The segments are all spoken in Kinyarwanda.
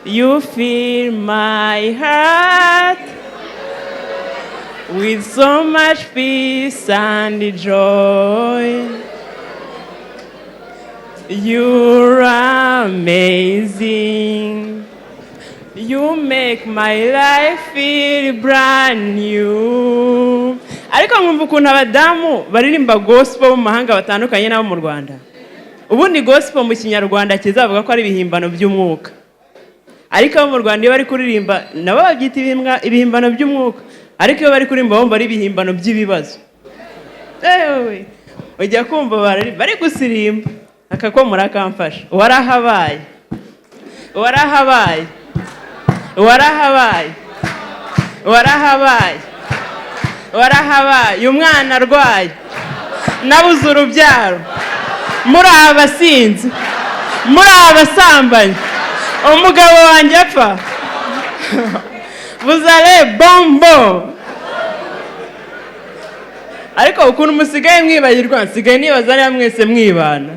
You fill my heart with so much peace and joy. You're amazing. You make my life feel brand new. Ariko nkumva ukuntu abadamu baririmba gospel mu mahanga batandukanye n'abo mu Rwanda. Ubundi gospel mu Kinyarwanda kizavuga ko ari ibihimbano by'umwuka. Ariko abo mu Rwanda iyo bari kuririmba nabo babyita ibihimbano by'umwuka. Ariko iyo bari kuririmba bomba ari ibihimbano by'ibibazo. Ewe ujya kumva bari gusirimba akakomora akamfasha. Warahabaye. Warahabaye. Warahabaye. Warahabaye. Warahabaye. Umwana arwaye. Nabuze urubyaro. Muri abasinzi. Muri abasambanyi. Umugabo wanjye apfa. Vous allez bombo. Ariko ukuntu musigaye mwibagirwa nsigaye nibaza ari mwese mwibana.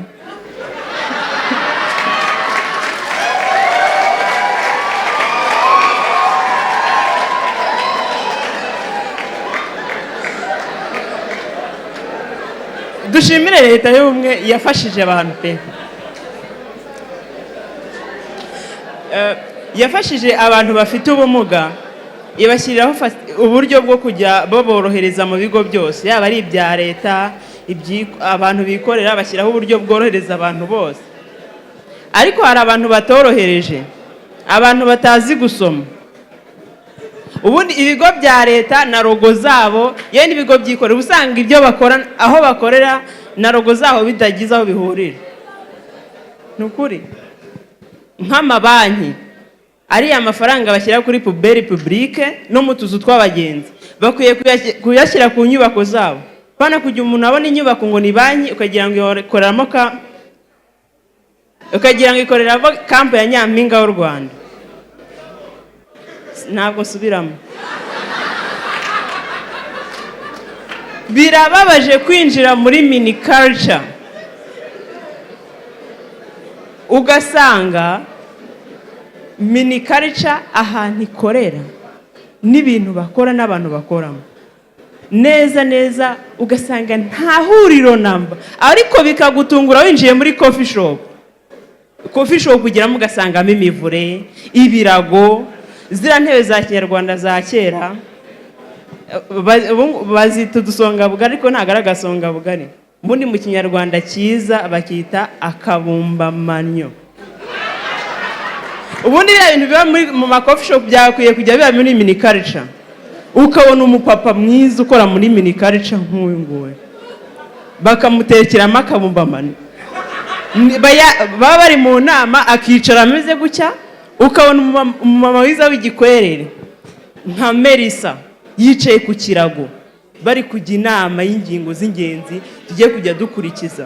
Dushimire leta y'ubumwe yafashije abantu pe. Yafashije abantu bafite ubumuga ibashyiriraho uburyo bwo kujya baborohereza mu bigo byose yaba ari ibya leta abantu bikorera bashyiraho uburyo bworohereza abantu bose. Ariko hari abantu batorohereje, abantu batazi gusoma. Ubundi ibigo bya leta na logo zabo yewe n'ibigo byikorera usanga ibyo bakora aho bakorera na logo zabo bidagize aho bihurira. Nukuri nk'amabanki ari amafaranga bashyira kuri puberi publique no mu tuzu tw'abagenzi bakwiye kuyashyira ku nyubako zabo. Bana kujya umuntu abona inyubako ngo ni banki ukagira ngo ikoreramo kampo ya Nyampinga w'u Rwanda. Ntabwo subiramo. Birababaje kwinjira muri mini culture ugasanga mini culture ahantu ikorera n'ibintu bakora n'abantu bakoramo neza neza ugasanga nta huriro namba, ariko bikagutungura winjiye muri coffee shop ugiramo ugasangamo imivure, ibirago, zira ntebe za Kinyarwanda za kera bazita udusonga bugari, ariko ntago ari agasonga bugari. Mbundi mu Kinyarwanda cyiza bakita akabumbamanyo. Ubundi bya bintu biba mu ma coffee shop byakwiye kujya biba muri mini culture. Ukabona umupapa mwiza ukora muri mini culture nk'uyu nguyu bakamutekeramo akabumbamano, baba bari mu nama akicara ameze gutya, ukabona umumama wiza w'igikwerere nka Melissa yicaye ku kirago bari kujya inama y'ingingo z'ingenzi tugiye kujya dukurikiza.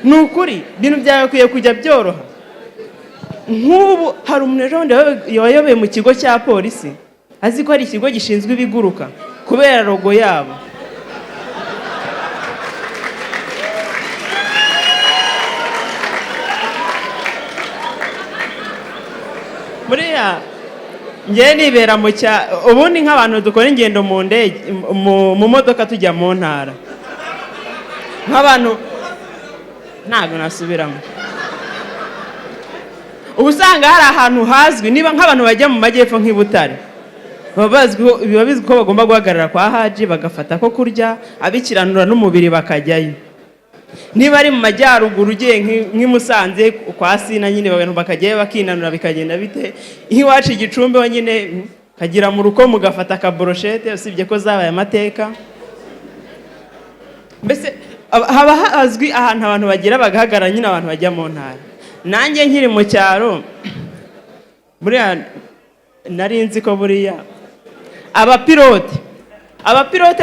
Nukuri bintu byakwiye kujya byoroha. Nk'ubu hari umuntu wayoboye mu kigo cya polisi azi ko ari ikigo gishinzwe ibiguruka kubera logo yabo. Buriya ngiye nibera mu cya ubundi nk'abantu dukora ingendo mu ndege mu modoka tujya mu ntara nk'abantu ntago nasubiramo. Ubusanga hari ahantu hazwi niba nk'abantu bajya mu majyepfo nk'Ibutare biba bizwi ko bagomba guhagarara kwa Haji bagafata ko kurya abikiranura n'umubiri bakajyayo. Niba ari mu majyaruguru ugiye nk'imusanze kwa Sina nyine abantu bakajyayo bakinanura bikagenda bite. Iwacu Igicumbi nyine kagira mu ruko mugafata akaboroshete usibye ko zabaye amateka. Mbese haba hazwi ahantu abantu bagira bagahagarara nyine abantu bajya mu ntara. Nanjye nkiri mu cyaro buriya narinzi ko buriya abapilote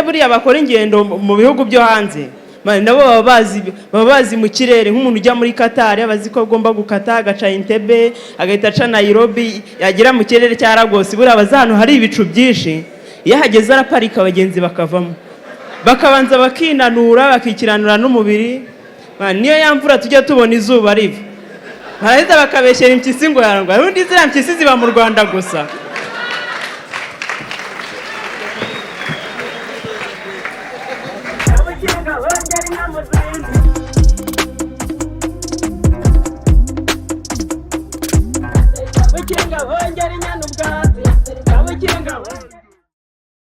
buriya bakora ingendo mu bihugu byo hanze nabo baba bazi mu kirere. Nk'umuntu ujya muri Qatar abazi ko agomba gukata agaca Entebbe agahita aca Nairobi yagira mu kirere cya Lagos. Buriya bazano hari ibicu byinshi, iyo hageze araparika abagenzi bakavamo bakabanza bakinanura bakikiranura n'umubiri. Niyo yamvura tujya tubona izuba riva barahita bakabeshyera impyisi ngo yararwaye ubundi ziriya mpyisi ziba mu Rwanda gusa. Ukinga hongera inyana ubwa